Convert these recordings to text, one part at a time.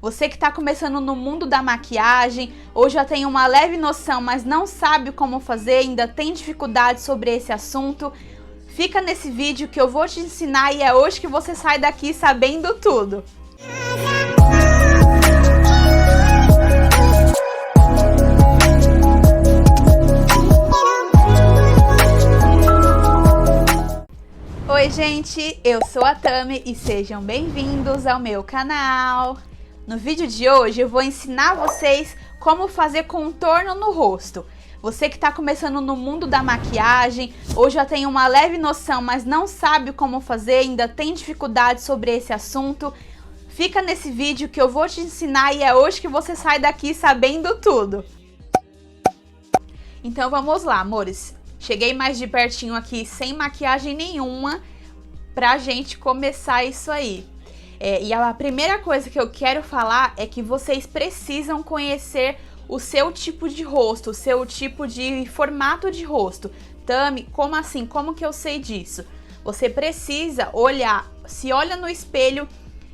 Você que está começando no mundo da maquiagem, ou já tem uma leve noção, mas não sabe como fazer, ainda tem dificuldade sobre esse assunto, fica nesse vídeo que eu vou te ensinar e é hoje que você sai daqui sabendo tudo. Oi gente, eu sou a Tami e sejam bem-vindos ao meu canal. No vídeo de hoje eu vou ensinar vocês como fazer contorno no rosto. Você que está começando no mundo da maquiagem ou já tem uma leve noção, mas não sabe como fazer, ainda tem dificuldade sobre esse assunto, fica nesse vídeo que eu vou te ensinar e é hoje que você sai daqui sabendo tudo. Então vamos lá, amores. Cheguei mais de pertinho aqui sem maquiagem nenhuma pra gente começar isso aí. E a primeira coisa que eu quero falar é que vocês precisam conhecer o seu tipo de rosto, o seu tipo de formato de rosto. Tami, como assim? Como que eu sei disso? Você precisa olhar, se olha no espelho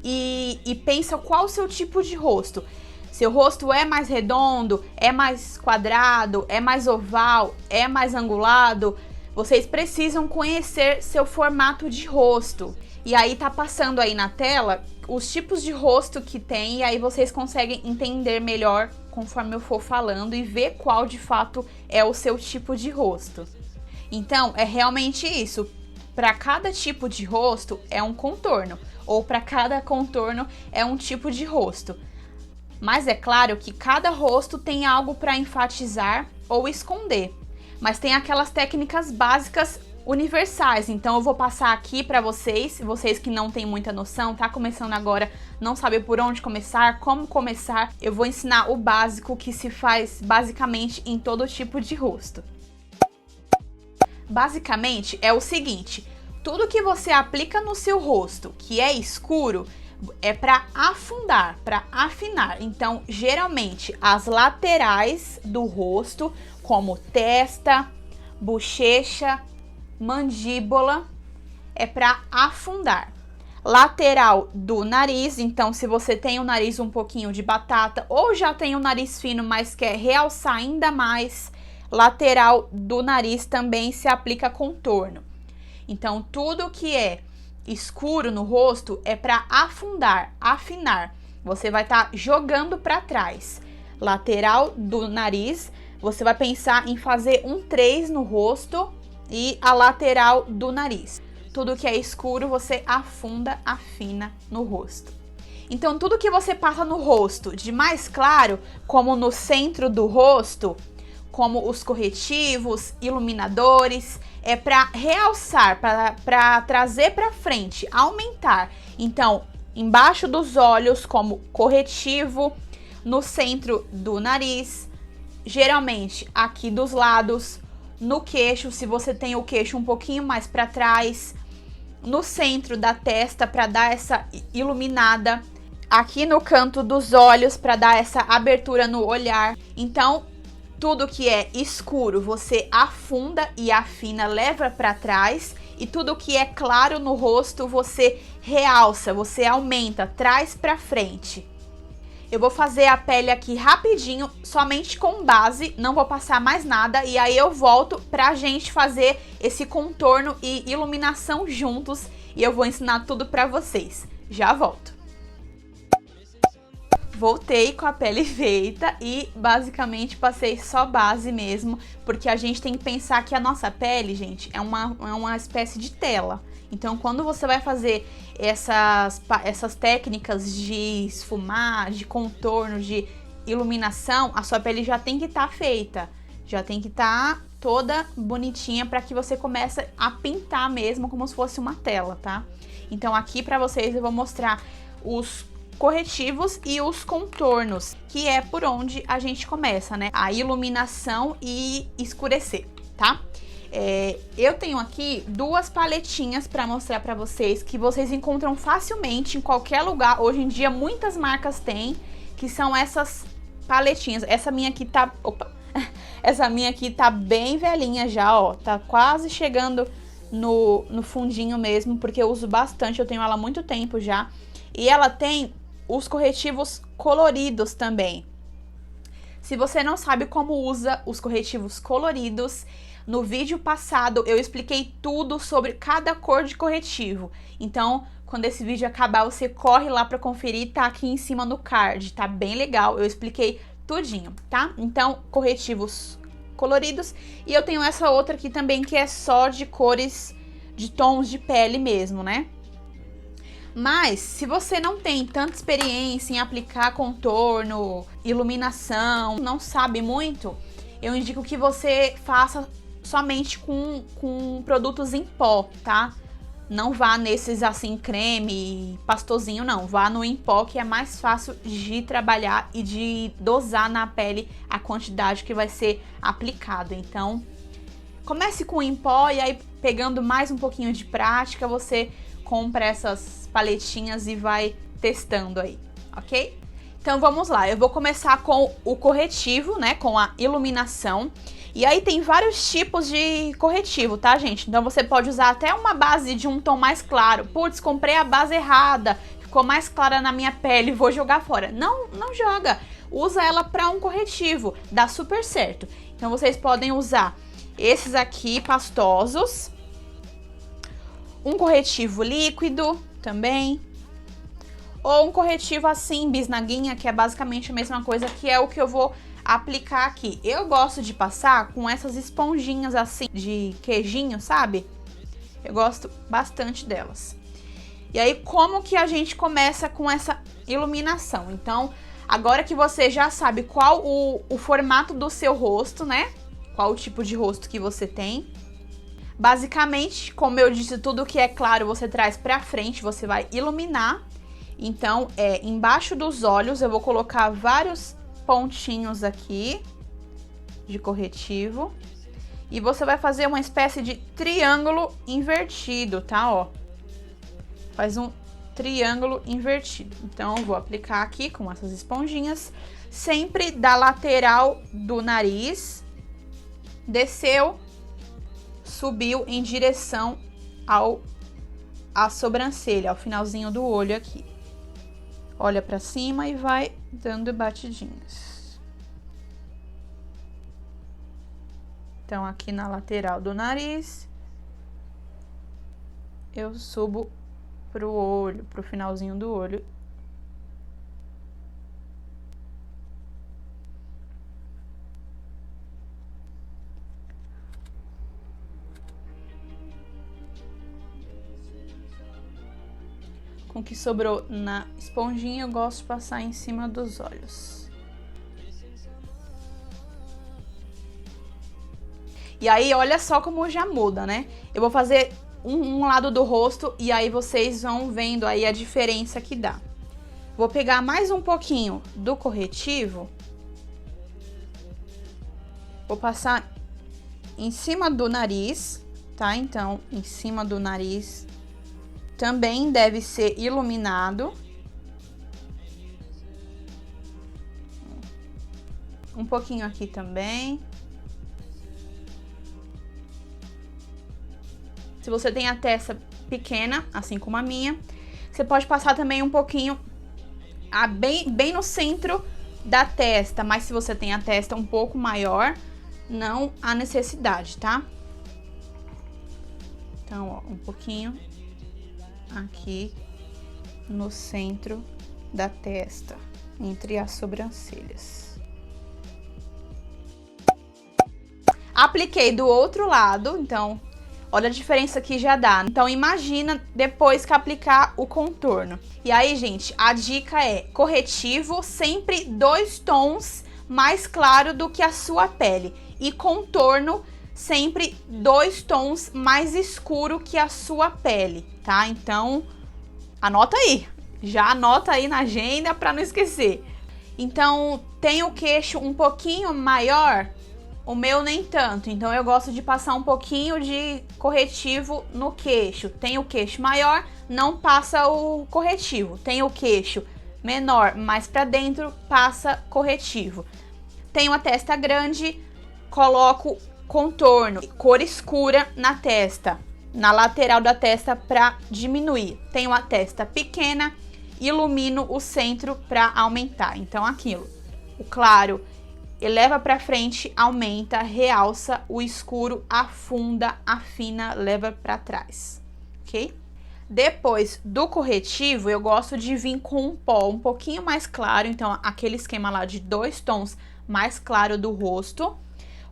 e pensa qual o seu tipo de rosto. Seu rosto é mais redondo, é mais quadrado, é mais oval, é mais angulado? Vocês precisam conhecer seu formato de rosto. E aí tá passando aí na tela os tipos de rosto que tem e aí vocês conseguem entender melhor conforme eu for falando e ver qual de fato é o seu tipo de rosto. Então, é realmente isso. Para cada tipo de rosto é um contorno, ou para cada contorno é um tipo de rosto. Mas é claro que cada rosto tem algo para enfatizar ou esconder. Mas tem aquelas técnicas básicas universais, então eu vou passar aqui para vocês que não têm muita noção, tá começando agora, não sabe por onde começar, como começar, eu vou ensinar o básico que se faz basicamente em todo tipo de rosto. Basicamente é o seguinte, tudo que você aplica no seu rosto que é escuro é para afundar, para afinar. Então, geralmente as laterais do rosto, como testa, bochecha, mandíbula, é para afundar. Lateral do nariz, então se você tem o nariz um pouquinho de batata ou já tem o nariz fino, mas quer realçar ainda mais, lateral do nariz também se aplica contorno. Então tudo que é escuro no rosto é para afundar, afinar. Você vai estar jogando para trás. Lateral do nariz, você vai pensar em fazer um 3 no rosto e a lateral do nariz. Tudo que é escuro você afunda, afina no rosto. Então tudo que você passa no rosto de mais claro, como no centro do rosto, como os corretivos, iluminadores, é para realçar, para trazer para frente, aumentar. Então, embaixo dos olhos, como corretivo, no centro do nariz, geralmente aqui dos lados, no queixo, se você tem o queixo um pouquinho mais para trás, no centro da testa para dar essa iluminada, aqui no canto dos olhos para dar essa abertura no olhar. Então, tudo que é escuro você afunda e afina, leva para trás, e tudo que é claro no rosto você realça, você aumenta, traz para frente. Eu vou fazer a pele aqui rapidinho, somente com base, não vou passar mais nada, e aí eu volto pra gente fazer esse contorno e iluminação juntos, e eu vou ensinar tudo pra vocês. Já volto. Voltei com a pele feita e basicamente passei só base mesmo, porque a gente tem que pensar que a nossa pele, gente, é uma espécie de tela. Então, quando você vai fazer essas técnicas de esfumar, de contorno, de iluminação, a sua pele já tem que estar feita, já tem que estar toda bonitinha para que você comece a pintar mesmo como se fosse uma tela, tá? Então, aqui para vocês eu vou mostrar os corretivos e os contornos, que é por onde a gente começa, né? A iluminação e escurecer, tá? Eu tenho aqui duas paletinhas para mostrar para vocês, que vocês encontram facilmente em qualquer lugar. Hoje em dia muitas marcas têm, que são essas paletinhas. Essa minha aqui tá... Opa! Essa minha aqui tá bem velhinha já, ó. Tá quase chegando no fundinho mesmo, porque eu uso bastante, eu tenho ela há muito tempo já. E ela tem os corretivos coloridos também. Se você não sabe como usa os corretivos coloridos, no vídeo passado eu expliquei tudo sobre cada cor de corretivo. Então, quando esse vídeo acabar, você corre lá para conferir, tá aqui em cima no card, tá bem legal, eu expliquei tudinho, tá? Então, corretivos coloridos. E eu tenho essa outra aqui também, que é só de cores, de tons de pele mesmo, né? Mas, se você não tem tanta experiência em aplicar contorno, iluminação, não sabe muito, eu indico que você faça somente com produtos em pó, tá? Não vá nesses assim, creme, pastosinho, não. Vá no em pó, que é mais fácil de trabalhar e de dosar na pele a quantidade que vai ser aplicado. Então, comece com em pó e aí, pegando mais um pouquinho de prática, você compra essas paletinhas e vai testando aí, ok? Então vamos lá, eu vou começar com o corretivo, né, com a iluminação. E aí tem vários tipos de corretivo, tá, gente? Então você pode usar até uma base de um tom mais claro. Putz, comprei a base errada, ficou mais clara na minha pele, vou jogar fora. Não joga, usa ela para um corretivo, dá super certo. Então vocês podem usar esses aqui pastosos, um corretivo líquido também, ou um corretivo assim, bisnaguinha, que é basicamente a mesma coisa, que é o que eu vou aplicar aqui. Eu gosto de passar com essas esponjinhas assim, de queijinho, sabe? Eu gosto bastante delas. E aí, como que a gente começa com essa iluminação? Então, agora que você já sabe qual o formato do seu rosto, né? Qual o tipo de rosto que você tem. Basicamente, como eu disse, tudo que é claro você traz pra frente, você vai iluminar. Então, embaixo dos olhos eu vou colocar vários pontinhos aqui de corretivo. E você vai fazer uma espécie de triângulo invertido, tá? Ó, faz um triângulo invertido. Então, eu vou aplicar aqui com essas esponjinhas, sempre da lateral do nariz, desceu, subiu em direção à sobrancelha, ao finalzinho do olho aqui. Olha pra cima e vai dando batidinhas. Então, aqui na lateral do nariz, eu subo pro olho, pro finalzinho do olho. Com o que sobrou na esponjinha, eu gosto de passar em cima dos olhos. E aí, olha só como já muda, né? Eu vou fazer um lado do rosto e aí vocês vão vendo aí a diferença que dá. Vou pegar mais um pouquinho do corretivo. Vou passar em cima do nariz, tá? Então, em cima do nariz também deve ser iluminado. Um pouquinho aqui também. Se você tem a testa pequena, assim como a minha, você pode passar também um pouquinho bem no centro da testa. Mas se você tem a testa um pouco maior, não há necessidade, tá? Então, ó, um pouquinho aqui no centro da testa, entre as sobrancelhas. Apliquei do outro lado, então, olha a diferença que já dá. Então, imagina depois que aplicar o contorno. E aí, gente, a dica é corretivo sempre 2 tons mais claro do que a sua pele. E contorno sempre 2 tons mais escuro que a sua pele, tá? Então, anota aí. Já anota aí na agenda para não esquecer. Então, tem o queixo um pouquinho maior, o meu nem tanto. Então, eu gosto de passar um pouquinho de corretivo no queixo. Tem o queixo maior, não passa o corretivo. Tem o queixo menor, mais para dentro, passa corretivo. Tenho a testa grande, coloco contorno, cor escura na testa, na lateral da testa para diminuir. Tenho a testa pequena ilumino o centro para aumentar. Então, aquilo. O claro eleva para frente, aumenta, realça, o escuro afunda, afina, leva para trás, ok? Depois do corretivo, eu gosto de vir com um pó um pouquinho mais claro, então aquele esquema lá de 2 tons mais claro do rosto,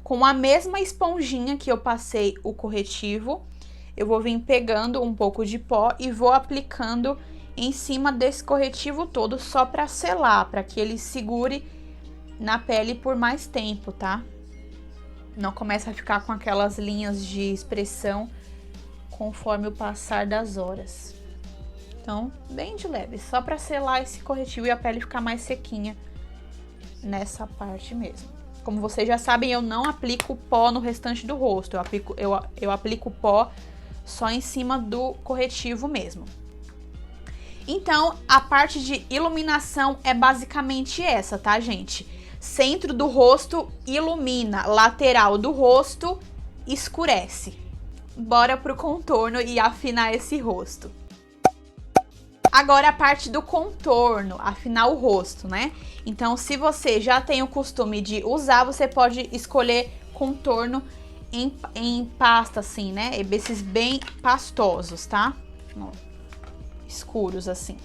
com a mesma esponjinha que eu passei o corretivo, eu vou vir pegando um pouco de pó e vou aplicando em cima desse corretivo todo, só para selar, para que ele segure na pele por mais tempo, tá? Não começa a ficar com aquelas linhas de expressão conforme o passar das horas. Então, bem de leve, só para selar esse corretivo e a pele ficar mais sequinha nessa parte mesmo. Como vocês já sabem, eu não aplico pó no restante do rosto, eu aplico pó só em cima do corretivo mesmo. Então, a parte de iluminação é basicamente essa, tá, gente? Centro do rosto ilumina, lateral do rosto escurece. Bora pro contorno e afinar esse rosto. Agora a parte do contorno, afinar o rosto, né? Então, se você já tem o costume de usar, você pode escolher contorno em pasta, assim, né? Esses bem pastosos, tá? Escuros, assim.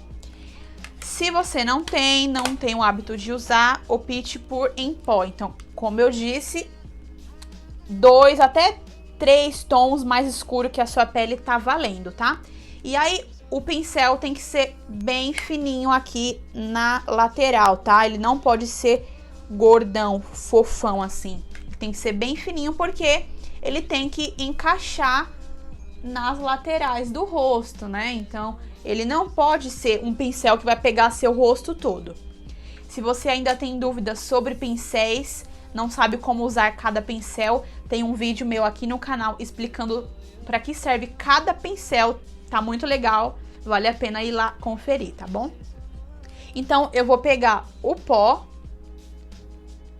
Se você não tem o hábito de usar, opte por em pó. Então, como eu disse, 2 até 3 tons mais escuro que a sua pele tá valendo, tá? E aí, o pincel tem que ser bem fininho aqui na lateral, tá? Ele não pode ser gordão, fofão assim. Tem que ser bem fininho porque ele tem que encaixar nas laterais do rosto, né? Então, ele não pode ser um pincel que vai pegar seu rosto todo. Se você ainda tem dúvidas sobre pincéis, não sabe como usar cada pincel, tem um vídeo meu aqui no canal explicando para que serve cada pincel. Tá muito legal, vale a pena ir lá conferir, tá bom? Então, eu vou pegar o pó,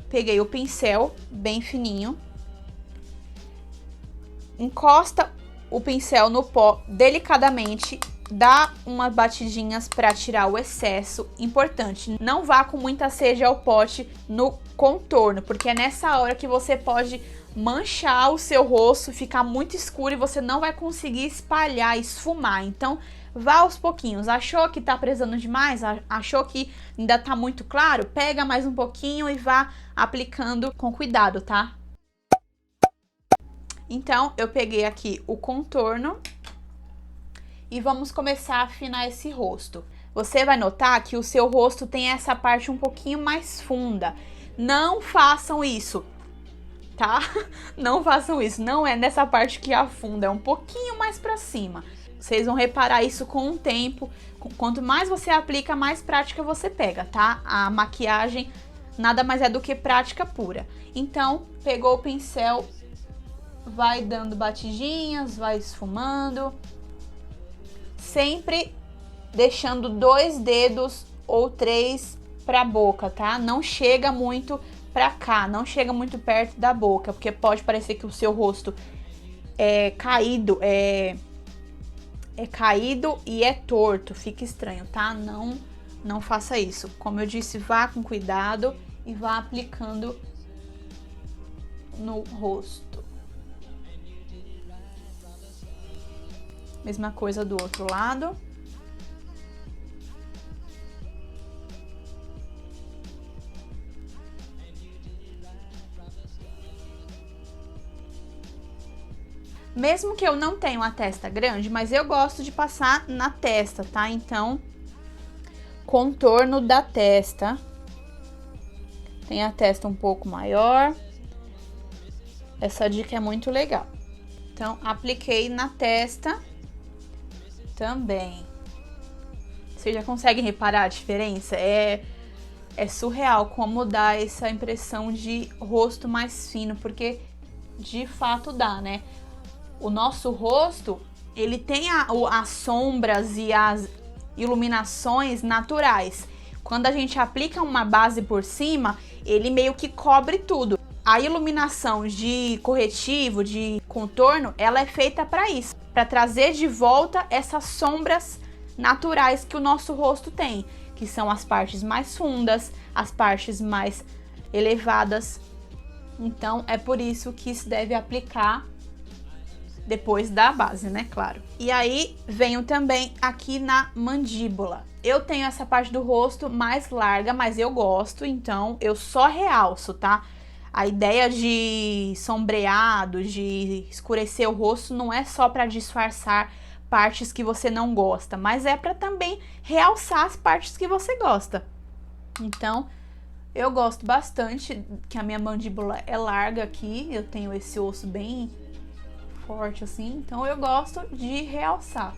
peguei o pincel bem fininho, encosta o pincel no pó delicadamente, dá umas batidinhas para tirar o excesso. Importante, não vá com muita sede ao pote no contorno, porque é nessa hora que você pode manchar o seu rosto, ficar muito escuro e você não vai conseguir espalhar, esfumar. Então, vá aos pouquinhos. Achou que tá precisando demais? Achou que ainda tá muito claro? Pega mais um pouquinho e vá aplicando com cuidado, tá? Então, eu peguei aqui o contorno e vamos começar a afinar esse rosto. Você vai notar que o seu rosto tem essa parte um pouquinho mais funda. Não façam isso, tá? Não façam isso, não é nessa parte que afunda, é um pouquinho mais pra cima. Vocês vão reparar isso com o tempo. Quanto mais você aplica, mais prática você pega, tá? A maquiagem nada mais é do que prática pura. Então, pegou o pincel, vai dando batidinhas, vai esfumando, sempre deixando 2 dedos ou 3 pra boca, tá? Não chega muito pra cá, não chega muito perto da boca, porque pode parecer que o seu rosto é caído, é caído e é torto, fica estranho, tá? Não faça isso. Como eu disse, vá com cuidado e vá aplicando no rosto. Mesma coisa do outro lado. Mesmo que eu não tenha a testa grande, mas eu gosto de passar na testa, tá? Então, contorno da testa. Tem a testa um pouco maior. Essa dica é muito legal. Então, apliquei na testa também. Vocês já conseguem reparar a diferença? É surreal como dá essa impressão de rosto mais fino, porque de fato dá, né? O nosso rosto, ele tem as sombras e as iluminações naturais. Quando a gente aplica uma base por cima, ele meio que cobre tudo. A iluminação de corretivo, de contorno, ela é feita para isso, para trazer de volta essas sombras naturais que o nosso rosto tem, que são as partes mais fundas, as partes mais elevadas. Então, é por isso que se deve aplicar depois da base, né? Claro. E aí, venho também aqui na mandíbula. Eu tenho essa parte do rosto mais larga, mas eu gosto, então eu só realço, tá? A ideia de sombreado, de escurecer o rosto, não é só para disfarçar partes que você não gosta, mas é para também realçar as partes que você gosta. Então, eu gosto bastante que a minha mandíbula é larga aqui, eu tenho esse osso bem forte assim, então eu gosto de realçar.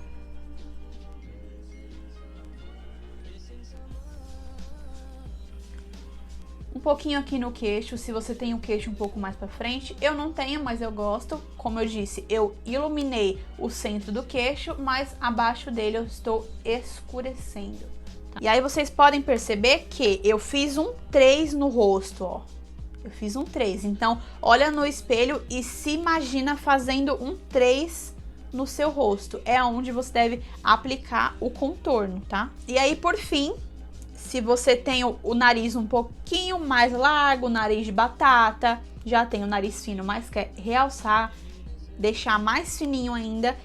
Um pouquinho aqui no queixo, se você tem o queixo um pouco mais pra frente. Eu não tenho, mas eu gosto. Como eu disse, eu iluminei o centro do queixo, mas abaixo dele eu estou escurecendo. Tá? E aí vocês podem perceber que eu fiz um 3 no rosto, ó. Eu fiz um 3. Então, olha no espelho e se imagina fazendo um 3 no seu rosto. É onde você deve aplicar o contorno, tá? E aí, por fim, se você tem o nariz um pouquinho mais largo, nariz de batata, já tem o nariz fino, mas quer realçar, deixar mais fininho ainda,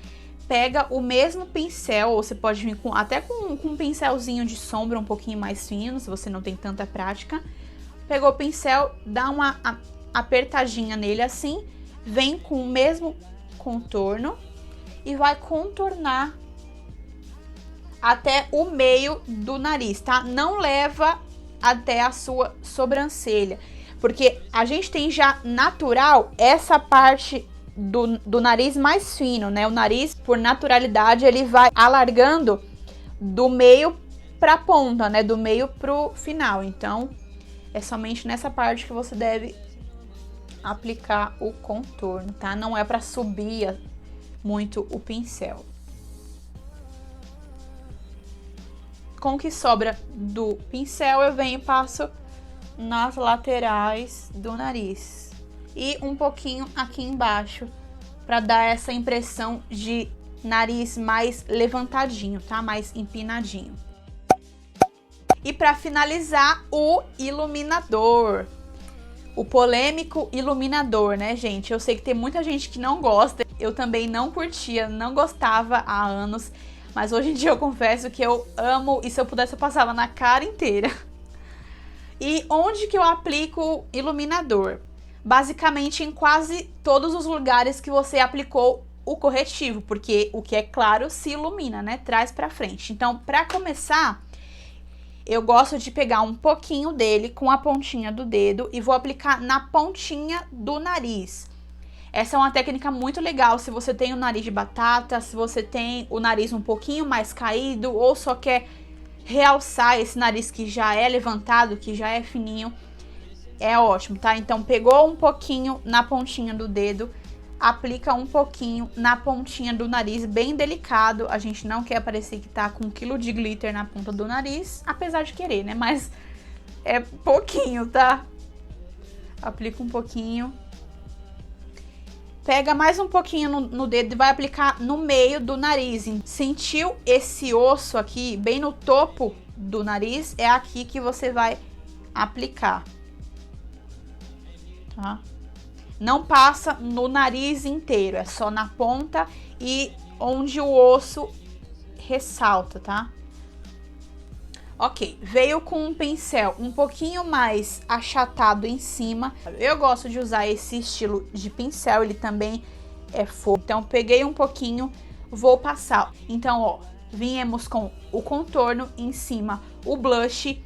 pega o mesmo pincel, ou você pode vir até com um pincelzinho de sombra um pouquinho mais fino, se você não tem tanta prática. Pegou o pincel, dá uma apertadinha nele assim, vem com o mesmo contorno e vai contornar até o meio do nariz, tá? Não leva até a sua sobrancelha, porque a gente tem já natural essa parte do nariz mais fino, né? O nariz, por naturalidade, ele vai alargando do meio pra ponta, né? Do meio pro final. Então, é somente nessa parte que você deve aplicar o contorno, tá? Não é pra subir muito o pincel. Com o que sobra do pincel, eu venho e passo nas laterais do nariz. E um pouquinho aqui embaixo, para dar essa impressão de nariz mais levantadinho, tá? Mais empinadinho. E para finalizar, o iluminador. O polêmico iluminador, né, gente? Eu sei que tem muita gente que não gosta. Eu também não curtia, não gostava há anos. Mas hoje em dia eu confesso que eu amo e se eu pudesse eu passava na cara inteira. E onde que eu aplico iluminador? Basicamente em quase todos os lugares que você aplicou o corretivo, porque o que é claro se ilumina, né? Traz pra frente. Então, pra começar, eu gosto de pegar um pouquinho dele com a pontinha do dedo e vou aplicar na pontinha do nariz. Essa é uma técnica muito legal se você tem o nariz de batata, se você tem o nariz um pouquinho mais caído ou só quer realçar esse nariz que já é levantado, que já é fininho, é ótimo, tá? Então, pegou um pouquinho na pontinha do dedo, aplica um pouquinho na pontinha do nariz, bem delicado. A gente não quer parecer que tá com 1 quilo de glitter na ponta do nariz, apesar de querer, né? Mas é pouquinho, tá? Aplica um pouquinho. Pega mais um pouquinho no dedo e vai aplicar no meio do nariz. Sentiu esse osso aqui, bem no topo do nariz? É aqui que você vai aplicar, tá? Não passa no nariz inteiro, é só na ponta e onde o osso ressalta, tá? Ok, veio com um pincel um pouquinho mais achatado em cima. Eu gosto de usar esse estilo de pincel, ele também é fofo. Então, peguei um pouquinho, vou passar. Então, ó, viemos com o contorno em cima, o blush.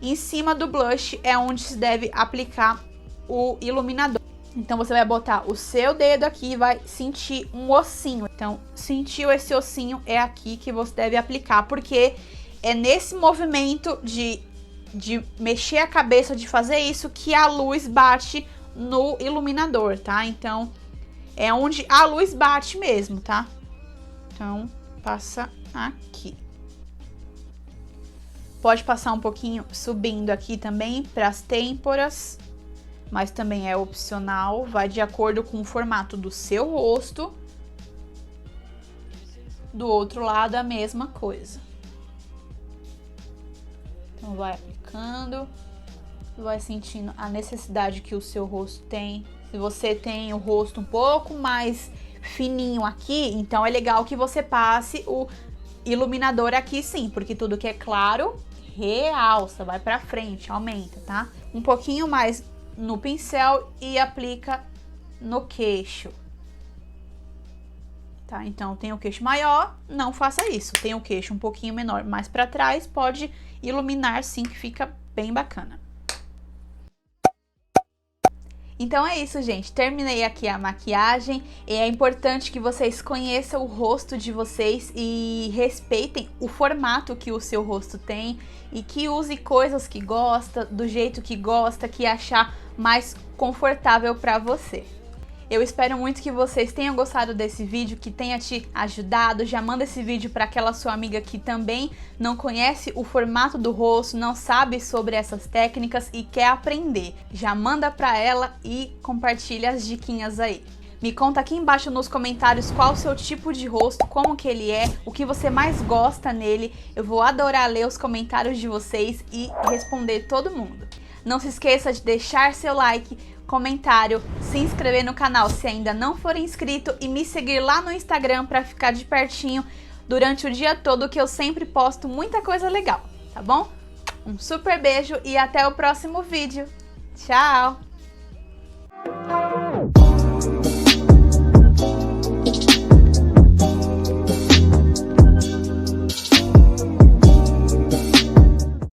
Em cima do blush é onde se deve aplicar o iluminador. Então, você vai botar o seu dedo aqui e vai sentir um ossinho. Então, sentiu esse ossinho, é aqui que você deve aplicar, porque é nesse movimento de mexer a cabeça, de fazer isso, que a luz bate no iluminador, tá? Então, é onde a luz bate mesmo, tá? Então, passa aqui. Pode passar um pouquinho subindo aqui também para as têmporas, mas também é opcional, vai de acordo com o formato do seu rosto. Do outro lado, a mesma coisa. Então vai aplicando, vai sentindo a necessidade que o seu rosto tem. Se você tem o rosto um pouco mais fininho aqui, então é legal que você passe o iluminador aqui sim, porque tudo que é claro, realça, vai pra frente, aumenta, tá? Um pouquinho mais no pincel e aplica no queixo. Tá, então tem o queixo maior, não faça isso. Tem o queixo um pouquinho menor, mais pra trás, pode iluminar sim, que fica bem bacana. Então é isso, gente. Terminei aqui a maquiagem. É importante que vocês conheçam o rosto de vocês e respeitem o formato que o seu rosto tem e que use coisas que gosta, do jeito que gosta, que achar mais confortável para você. Eu espero muito que vocês tenham gostado desse vídeo, que tenha te ajudado. Já manda esse vídeo para aquela sua amiga que também não conhece o formato do rosto, não sabe sobre essas técnicas e quer aprender. Já manda para ela e compartilha as diquinhas aí. Me conta aqui embaixo nos comentários qual o seu tipo de rosto, como que ele é, o que você mais gosta nele. Eu vou adorar ler os comentários de vocês e responder todo mundo. Não se esqueça de deixar seu like, comentário, se inscrever no canal se ainda não for inscrito e me seguir lá no Instagram para ficar de pertinho durante o dia todo, que eu sempre posto muita coisa legal, tá bom? Um super beijo e até o próximo vídeo. Tchau!